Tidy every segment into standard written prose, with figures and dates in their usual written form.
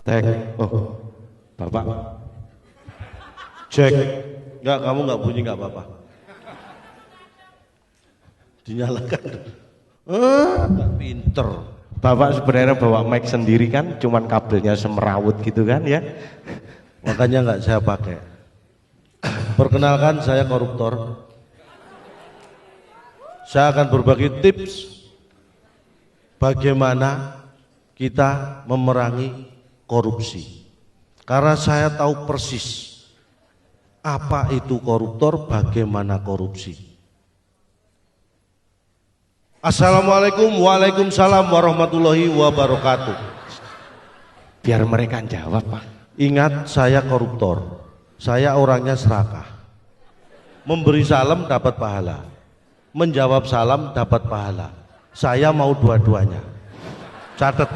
Tek, oh, Bapak. Cek. Enggak, kamu enggak bunyi enggak apa-apa. Dinyalakan. Enggak pinter. Bapak sebenarnya bawa mic sendiri kan, cuman kabelnya semerawut gitu kan ya. Makanya enggak saya pakai. Perkenalkan, saya koruptor. Saya akan berbagi tips bagaimana kita memerangi korupsi. Karena saya tahu persis apa itu koruptor, bagaimana korupsi. Assalamualaikum, waalaikumsalam warahmatullahi wabarakatuh. Biar mereka jawab, Pak. Ingat, saya koruptor. Saya orangnya serakah. Memberi salam dapat pahala, menjawab salam dapat pahala. Saya mau dua-duanya. Catat.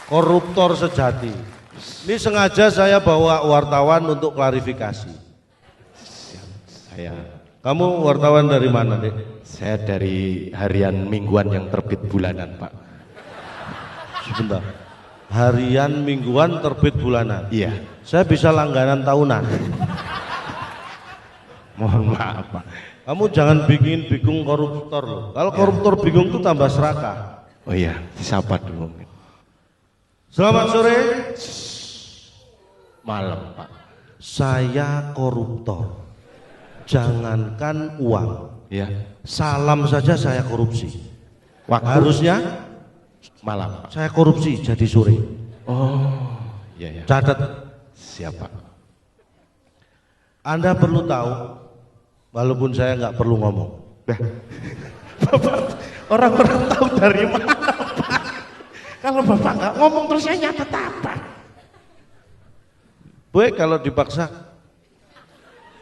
Koruptor sejati. Ini sengaja saya bawa wartawan untuk klarifikasi. Kamu wartawan dari mana, Dek? Saya dari harian mingguan yang terbit bulanan, Pak. Sebentar. Harian mingguan terbit bulanan. Iya. Saya bisa langganan tahunan. Mohon maaf, Pak. Kamu jangan bikin bingung koruptor loh. Kalau koruptor bingung itu tambah serakah. Oh iya, disapa dulu. Selamat sore. Malam, Pak. Saya koruptor. Jangankan uang, Ya. salam saja saya korupsi. Waktu Harusnya malam, Pak. saya korupsi jadi sore. Oh, iya ya. Catat. Siapa? Anda perlu tahu, walaupun saya nggak perlu ngomong. Bapak, orang-orang tahu dari mana, Pak? Kalau Bapak nggak ngomong terus saya nyatet apa? Baik, kalau dipaksa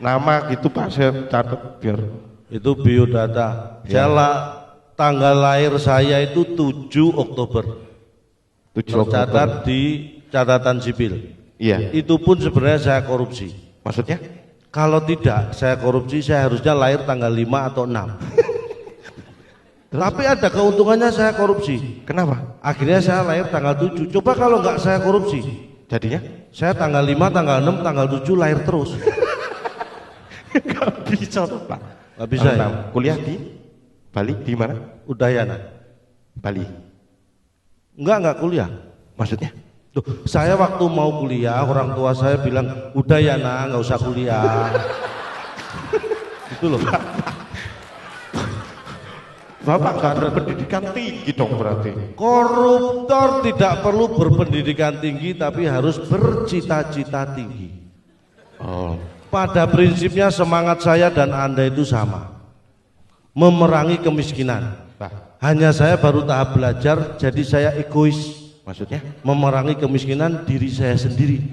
Nama gitu Pak, saya catat biar. itu biodata. Ya. Tanggal lahir saya itu 7 Oktober. 7 Tercatat di catatan sipil. Iya. Itu pun sebenarnya saya korupsi. Maksudnya? Kalau tidak saya korupsi, saya harusnya lahir tanggal 5 atau 6. Tapi ada keuntungannya saya korupsi. Kenapa? Akhirnya saya lahir tanggal 7. Coba kalau nggak saya korupsi, Jadinya? saya tanggal 5, tanggal 6, tanggal 7 lahir terus. Gak bisa tuh Pak. Nggak bisa ya? Kuliah di Bali, di mana? Udayana. Bali. Enggak kuliah. Maksudnya? Tuh, saya waktu mau kuliah, orang tua saya bilang, Udayana, nggak usah kuliah. Itu loh. Bapak gak berpendidikan tinggi dong berarti. Koruptor tidak perlu berpendidikan tinggi, tapi harus bercita-cita tinggi. Oh. Pada prinsipnya semangat saya dan Anda itu sama, memerangi kemiskinan. Hanya saya baru tahap belajar, jadi saya egois. Maksudnya? Memerangi kemiskinan diri saya sendiri.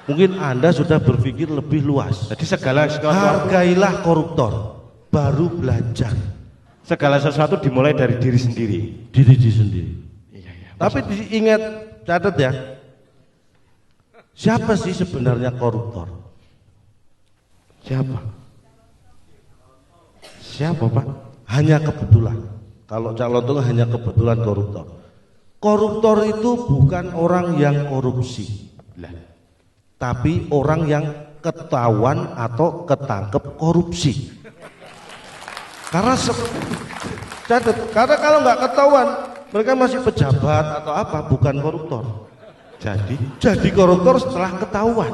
Mungkin Anda sudah berpikir lebih luas. Jadi segala Hargailah koruptor, baru belajar. segala sesuatu dimulai dari diri sendiri. Diri sendiri. Iya, iya. Tapi diingat, catat ya. Siapa sih sebenarnya koruptor? Siapa? Siapa Pak? Hanya kebetulan. Kalau calon itu hanya kebetulan koruptor. Koruptor itu bukan orang yang korupsi, tapi orang yang ketahuan atau ketangkep korupsi. Karena kalau nggak ketahuan, mereka masih pejabat atau apa, bukan koruptor. Jadi koruptor setelah ketahuan.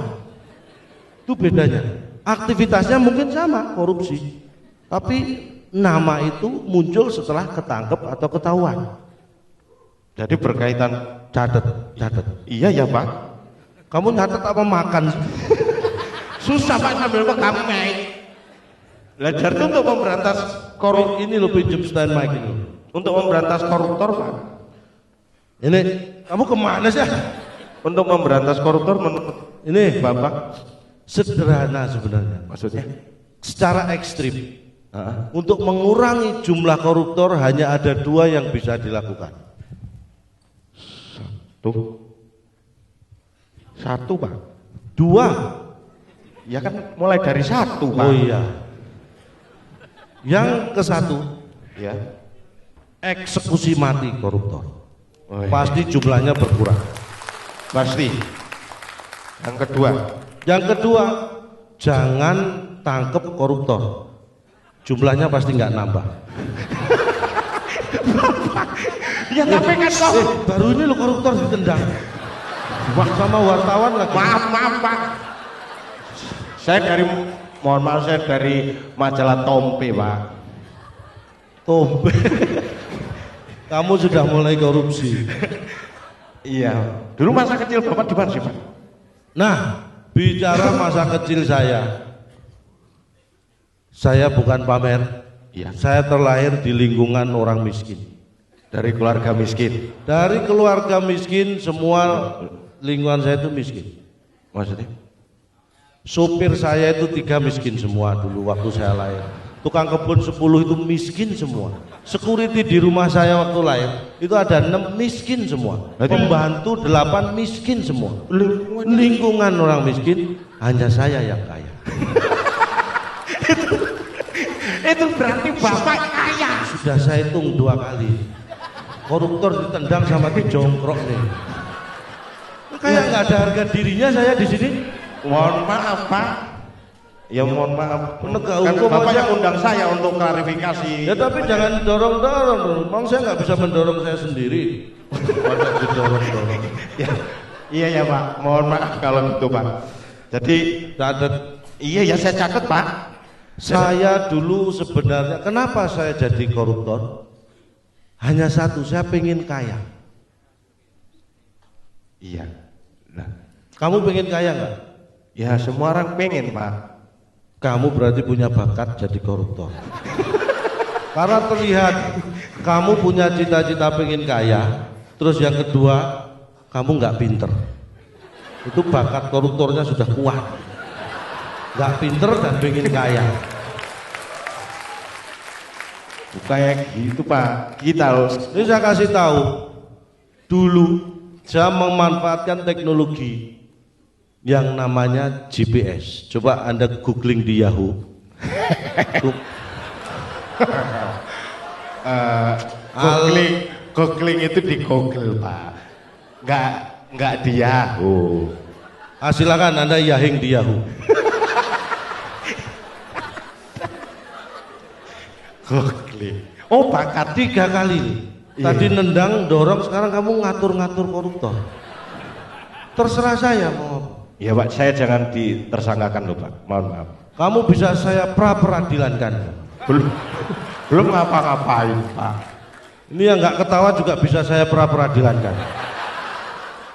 Itu bedanya. Aktivitasnya mungkin sama, korupsi, tapi nama itu muncul setelah ketangkep atau ketahuan. Jadi berkaitan. Catat. Iya ya Pak. Kamu nyatet apa makan? Susah Pak sambil ngekamai. Belajar itu untuk memberantas korupsi. Ini lo pinjam stand mic ini. Untuk memberantas koruptor Pak. Ini kamu kemana sih? Untuk memberantas koruptor menurut Ini Bapak sederhana sebenarnya. maksudnya? Secara ekstrim. Untuk mengurangi jumlah koruptor hanya ada 2 yang bisa dilakukan. Satu Pak. 2. Ya kan mulai dari 1 Pak. Oh iya. Yang ke-1, Ya. eksekusi mati koruptor. Oh, iya. Pasti jumlahnya berkurang. Pasti. Yang kedua. Yang kedua, jangan tangkep koruptor. Jumlahnya pasti nggak nambah. Ya tapi kan kok. Baru ini lo koruptor ditendang. Wah, sama wartawan lagi. Maaf Pak. Mohon maaf saya dari majalah Tompe Pak. Tombe. Kamu sudah mulai korupsi. Iya. Dulu masa kecil Bapak di mana sih Pak? Nah, bicara masa kecil saya bukan pamer. Iya. Saya terlahir di lingkungan orang miskin. Dari keluarga miskin. Dari keluarga miskin, semua lingkungan saya itu miskin. Maksudnya? Sopir saya itu 3 miskin semua dulu waktu saya lahir. Tukang kebun 10 itu miskin semua. Security di rumah saya waktu lahir itu ada 6 miskin semua. Pembantu 8 miskin semua. Lingkungan orang miskin, hanya saya yang kaya. Itu berarti Bapak kaya. Sudah saya hitung 2 kali. Koruptor ditendang sama dijongkrok nih. Kayak nggak ada harga dirinya saya di sini. Mohon maaf Pak. Ya mohon maaf. Penegak Kan hukum Bapak aja. yang undang saya untuk klarifikasi. Ya tapi jangan dorong-dorong. Memang saya nggak bisa mendorong saya sendiri. Pada didorong-dorong. Iya ya Pak. Mohon maaf kalau gitu Pak. Jadi Catat. iya ya saya catat Pak. Saya dulu sebenarnya kenapa saya jadi koruptor? Hanya satu, saya pengen kaya. Iya. Nah, Kamu pengen kaya nggak? ya semua orang pengen Pak. Kamu berarti punya bakat jadi koruptor. Karena terlihat kamu punya cita-cita pengen kaya, terus yang kedua kamu nggak pinter. Itu bakat koruptornya sudah kuat. Nggak pinter dan pengen kaya. Kayak gitu Pak. Kita harus. Ini saya kasih tahu. Dulu saya memanfaatkan teknologi yang namanya GPS. Coba Anda googling di Yahoo. Googling itu di Google Pak. Nggak di Yahoo. Silakan Anda yahing di Yahoo. Googling. Oh bakat 3 kali. Tadi nendang, dorong, sekarang kamu ngatur-ngatur koruptor. Terserah saya mau. Ya Pak, saya jangan ditersangkakan loh Pak. Mohon maaf. Kamu bisa saya pra-peradilankan. Belum ngapa-ngapain Pak. Ini yang nggak ketawa juga bisa saya pra-peradilankan.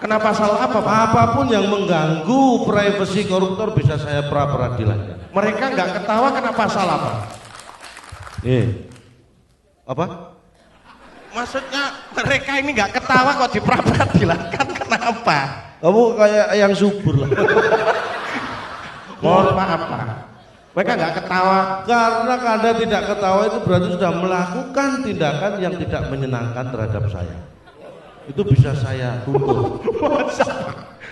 Kenapa salah apa Pak? Apapun yang mengganggu privasi koruptor bisa saya pra-peradilankan. Mereka nggak ketawa kenapa salah Pak? Apa? Maksudnya mereka ini nggak ketawa kok diperadilankan kenapa? Kamu kayak yang subur lah. Mohon maaf Pak. Mereka nggak ketawa. Karena Anda tidak ketawa itu berarti sudah melakukan tindakan yang tidak menyenangkan terhadap saya. Itu bisa saya tuntut.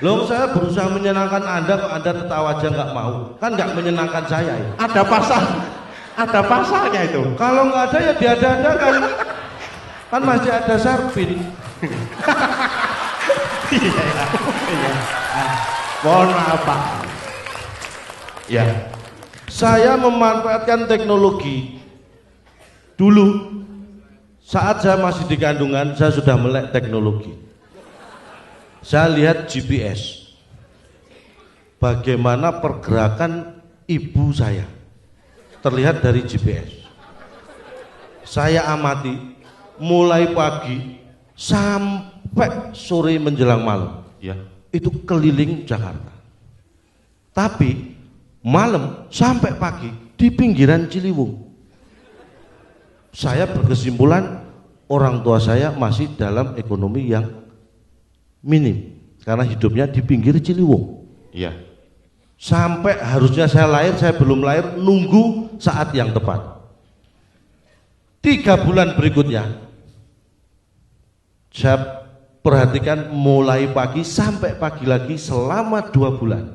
Loh, saya berusaha menyenangkan Anda, kok Anda ketawa aja nggak mau. Kan nggak menyenangkan saya ya. Ada pasalnya itu. Kalau nggak ada ya diada-adakan. Kan masih ada Sarpin. Iya. Mohon maaf Pak. Ya. Saya memanfaatkan teknologi. Dulu saat saya masih di kandungan, saya sudah melek teknologi. Saya lihat GPS. Bagaimana pergerakan ibu saya terlihat dari GPS. Saya amati mulai pagi sampai sore menjelang malam. Ya. Itu keliling Jakarta. Tapi malam sampai pagi di pinggiran Ciliwung. Saya berkesimpulan orang tua saya masih dalam ekonomi yang minim karena hidupnya di pinggir Ciliwung. Iya. Sampai harusnya saya lahir, saya belum lahir, nunggu saat yang tepat. 3 bulan berikutnya, saya perhatikan mulai pagi sampai pagi lagi selama 2 bulan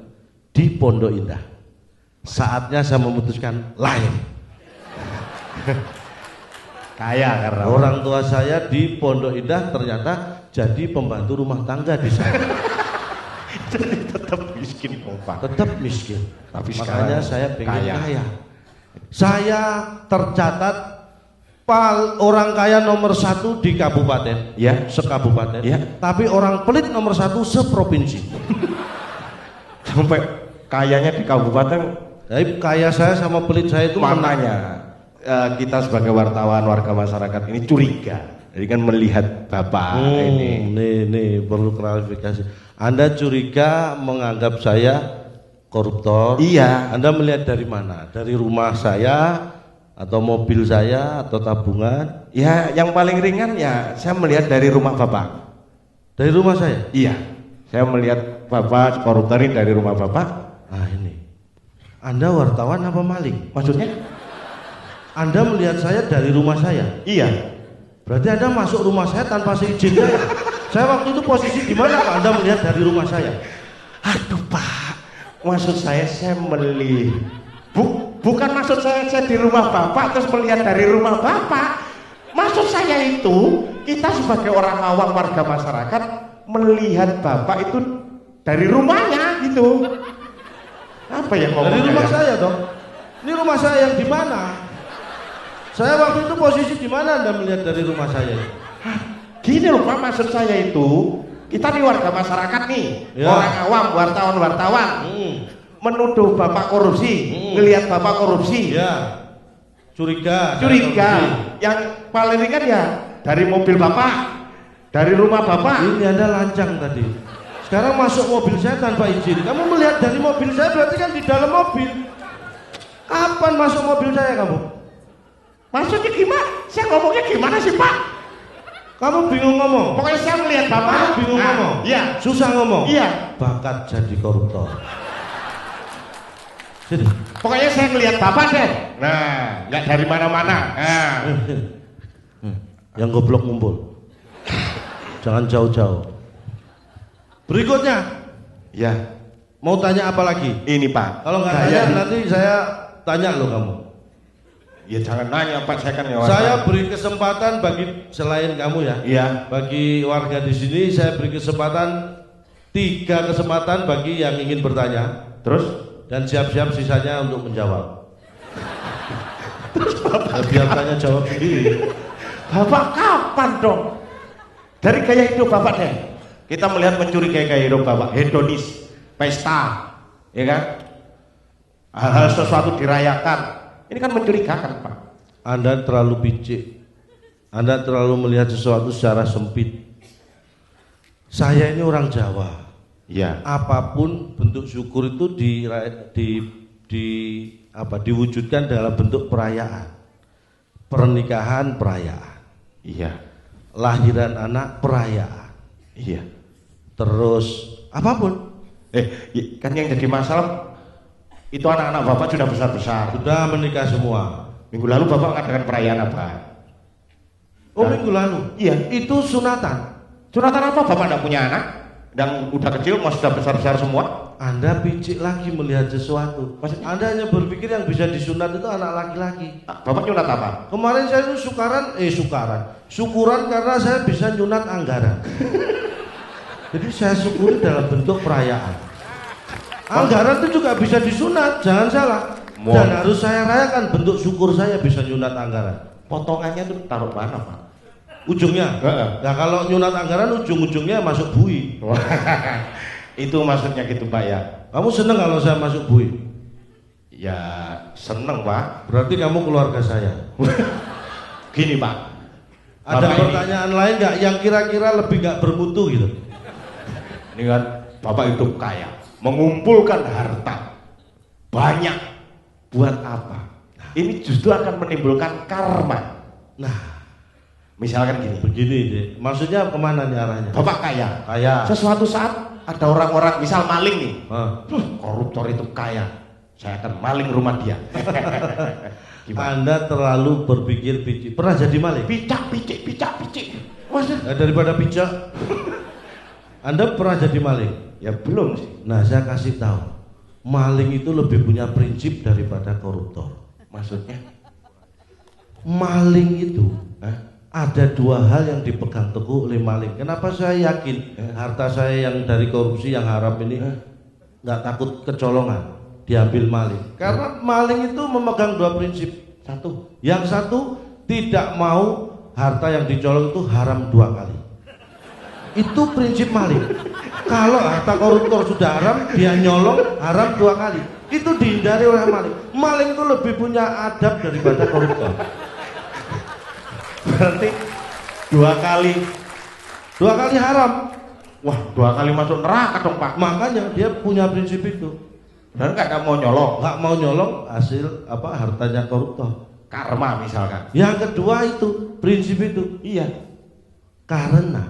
di Pondok Indah. Saatnya saya memutuskan lain. Kaya karena Orang tua saya di Pondok Indah ternyata jadi pembantu rumah tangga di sana. jadi tetap miskin Pak. Tetap miskin. Tapi makanya sekarang saya pengen kaya. kaya. Saya tercatat orang kaya nomor 1 di kabupaten, Ya. sekabupaten. Ya. Tapi orang pelit nomor 1 seprovinsi. Sampai kayanya di kabupaten. Jadi kaya saya sama pelit saya itu Makanya kita sebagai wartawan warga masyarakat ini curiga. Jadi kan melihat Bapak ini. Nih perlu klarifikasi. Anda curiga menganggap saya koruptor? Iya. Anda melihat dari mana? Dari rumah saya atau mobil saya atau tabungan? Ya, yang paling ringan ya saya melihat dari rumah Bapak. Dari rumah saya? Iya. Saya melihat Bapak koruptor ini dari rumah Bapak. Nah ini. Anda wartawan apa maling? Maksudnya? Anda melihat saya dari rumah saya? Iya. Berarti Anda masuk rumah saya tanpa seizin saya. Saya waktu itu posisi di mana Pak? Anda melihat dari rumah saya? Aduh Pak, maksud saya melihat. Bukan maksud saya di rumah Bapak terus melihat dari rumah Bapak. Maksud saya itu kita sebagai orang awam warga masyarakat melihat Bapak itu dari rumahnya gitu. Apa yang Dari rumah saya dong. Ini rumah saya yang di mana? Saya waktu itu posisi di mana Anda melihat dari rumah saya? Gini loh Pak, maksud saya itu kita nih warga masyarakat nih, Ya. orang awam, wartawan menuduh Bapak korupsi, ngelihat Bapak korupsi. Ya. Curiga. Yang paling ringan ya dari mobil Bapak, dari rumah Bapak. Ini Anda lancang tadi. Sekarang masuk mobil saya tanpa izin. Kamu melihat dari mobil saya berarti kan di dalam mobil. Kapan masuk mobil saya kamu? Maksudnya gimana? Saya ngomongnya gimana sih Pak? Kamu bingung ngomong. Pokoknya saya melihat Bapak. Kamu bingung ngomong. Iya. Susah ngomong. Iya. Bakat jadi koruptor. Sini. Pokoknya saya melihat Bapak deh. Nah, nggak dari mana-mana. Nah. Yang goblok ngumpul. Jangan jauh-jauh. Berikutnya. Ya. Mau tanya apa lagi? Ini Pak. Kalau nggak tanya nanti saya tanya loh kamu. Ya jangan nanya Pak, saya kan ya. Saya beri kesempatan bagi selain kamu ya. Iya. Bagi warga di sini saya beri kesempatan 3 kesempatan bagi yang ingin bertanya. Terus? Dan siap-siap sisanya untuk menjawab. Biar tanya jawab sendiri. Bapak kapan dong? Dari gaya hidup Bapak deh. Kita melihat mencurigai gaya hidup Bapak, hedonis, pesta, ya kan? Hal-hal sesuatu dirayakan. Ini kan mencurigakan Pak. Anda terlalu picik. Anda terlalu melihat sesuatu secara sempit. Saya ini orang Jawa. Iya. Apapun bentuk syukur itu diwujudkan dalam bentuk perayaan. Pernikahan perayaan. Iya. Lahiran anak perayaan. Iya. Terus apapun. Kan yang jadi masalah itu anak-anak Bapak sudah besar-besar. Sudah menikah semua. Minggu lalu Bapak mengadakan perayaan apa? Oh, minggu lalu? Iya. Itu sunatan. Sunatan apa? Bapak tidak punya anak? Dan udah kecil, mau sudah besar-besar semua? Anda picik lagi melihat sesuatu. Maksudnya? Anda hanya berpikir yang bisa disunat itu anak laki-laki. Bapak nyunat apa? Kemarin saya itu syukuran karena saya bisa nyunat anggaran. Jadi saya syukuri dalam bentuk perayaan. Anggaran itu juga bisa disunat, jangan salah. Dan harus saya rayakan bentuk syukur saya bisa nyunat anggaran. Potongannya itu taruh mana Pak? Ujungnya. Nah kalau nyunat anggaran ujung-ujungnya masuk bui. Itu maksudnya gitu Pak ya. Kamu seneng kalau saya masuk bui? Ya seneng Pak. Berarti kamu keluarga saya. Gini Pak. Ada Bapak pertanyaan lain nggak yang kira-kira lebih nggak bermutu gitu? Ini kan Bapak itu kaya, mengumpulkan harta banyak buat apa? Ini justru akan menimbulkan karma. Nah, misalkan gini. begini deh. Maksudnya kemana nih arahnya? Bapak kaya. Kaya. Sesuatu saat ada orang-orang misal maling nih. Ah. Koruptor itu kaya. saya akan maling rumah dia. Gimana? Anda terlalu berpikir picik. Pernah jadi maling? Picak picik. Masa? Daripada picak, Anda pernah jadi maling? Ya belum sih. Nah, saya kasih tahu, maling itu lebih punya prinsip daripada koruptor. Maksudnya? Maling itu ada dua hal yang dipegang teguh oleh maling. Kenapa saya yakin harta saya yang dari korupsi yang haram ini nggak takut kecolongan, diambil maling? Karena maling itu memegang dua prinsip. Yang satu tidak mau harta yang dicolong itu haram dua kali. Itu prinsip maling. Kalau harta koruptor sudah haram, dia nyolong haram dua kali. Itu dihindari oleh maling. Maling itu lebih punya adab daripada koruptor. Berarti dua kali haram. Wah, 2 kali masuk neraka dong Pak. Makanya dia punya prinsip itu. Dan nggak mau nyolong. Nggak mau nyolong hasil hartanya koruptor. Karma misalkan. Yang kedua itu prinsip itu. Iya. Karena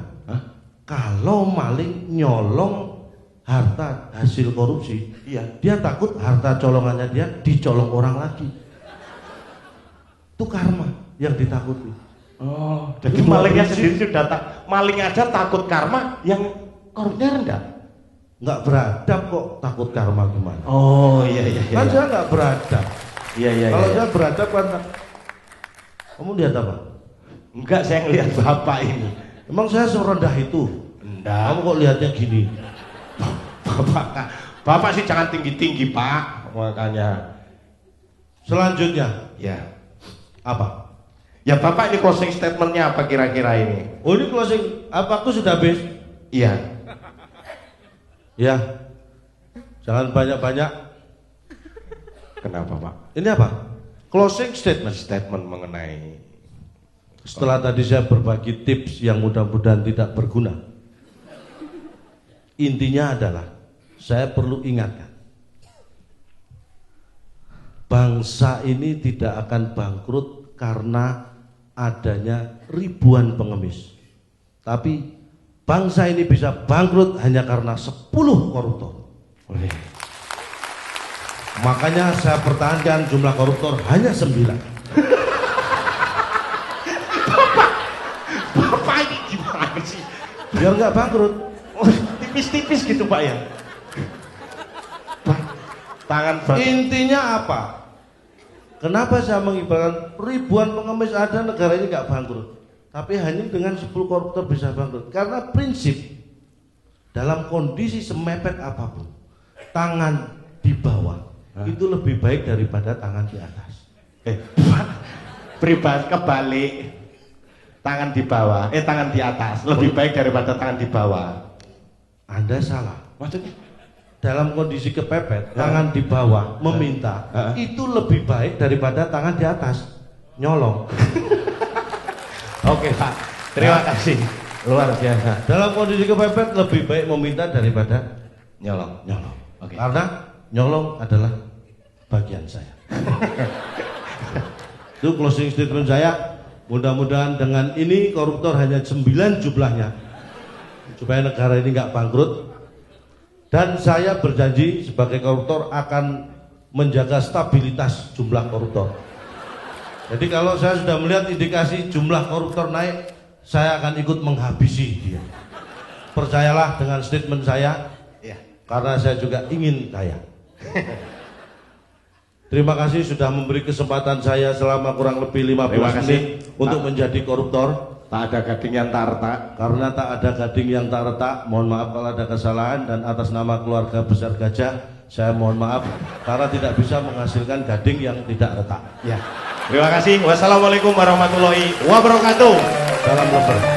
kalau maling nyolong harta hasil korupsi, iya, dia takut harta colongannya dia dicolong orang lagi. Itu karma yang ditakuti. Oh, jadi malingnya sendiri sudah maling aja takut karma, yang korupnya rendah. Nggak beradab kok takut karma gimana? Oh iya. Kan saya nggak beradab. Iya. Kalau saya beradab kan, kamu lihat apa? Enggak, saya ngelihat bapak ini. Emang saya serendah itu? Enggak. Kamu kok lihatnya gini? Bapak sih jangan tinggi-tinggi Pak, makanya. Selanjutnya, Ya. apa? Ya Bapak ini closing statementnya apa kira-kira ini? Oh ini closing, apa aku sudah habis? Iya. Ya, jangan banyak-banyak. Kenapa Pak? Ini apa? Closing statement. Statement mengenai. Setelah tadi saya berbagi tips yang mudah-mudahan tidak berguna, intinya adalah saya perlu ingatkan, bangsa ini tidak akan bangkrut karena adanya ribuan pengemis, tapi bangsa ini bisa bangkrut hanya karena 10 koruptor. Makanya saya pertahankan jumlah koruptor hanya 9. Bapak ini gimana sih? Biar nggak bangkrut. Oh, tipis-tipis gitu Pak ya? Tangan Bapak. Intinya apa? Kenapa saya mengibarkan ribuan pengemis ada, negara ini nggak bangkrut, tapi hanya dengan 10 koruptor bisa bangkrut? Karena prinsip dalam kondisi semepet apapun, tangan di bawah itu lebih baik daripada tangan di atas. Pribadi kebalik, tangan di bawah, tangan di atas lebih baik daripada tangan di bawah. Anda salah. Maksudnya? Dalam kondisi kepepet, tangan di bawah meminta itu lebih baik daripada tangan di atas nyolong. Oke Pak, terima kasih, luar biasa. Dalam kondisi kepepet lebih baik meminta daripada Nyolong. Oke. Karena nyolong adalah bagian saya. Itu closing statement saya. Mudah-mudahan dengan ini koruptor hanya 9 jumlahnya, supaya negara ini nggak bangkrut. Dan saya berjanji sebagai koruptor akan menjaga stabilitas jumlah koruptor. Jadi kalau saya sudah melihat indikasi jumlah koruptor naik, saya akan ikut menghabisi dia. Percayalah dengan statement saya, karena saya juga ingin kaya. Terima kasih sudah memberi kesempatan saya selama kurang lebih 15 menit untuk menjadi koruptor. Tak ada gading yang tak retak. Karena tak ada gading yang tak retak, mohon maaf kalau ada kesalahan, dan atas nama keluarga besar Gajah saya mohon maaf karena tidak bisa menghasilkan gading yang tidak retak. Ya. Terima kasih. Wassalamualaikum warahmatullahi wabarakatuh. Salam lebar.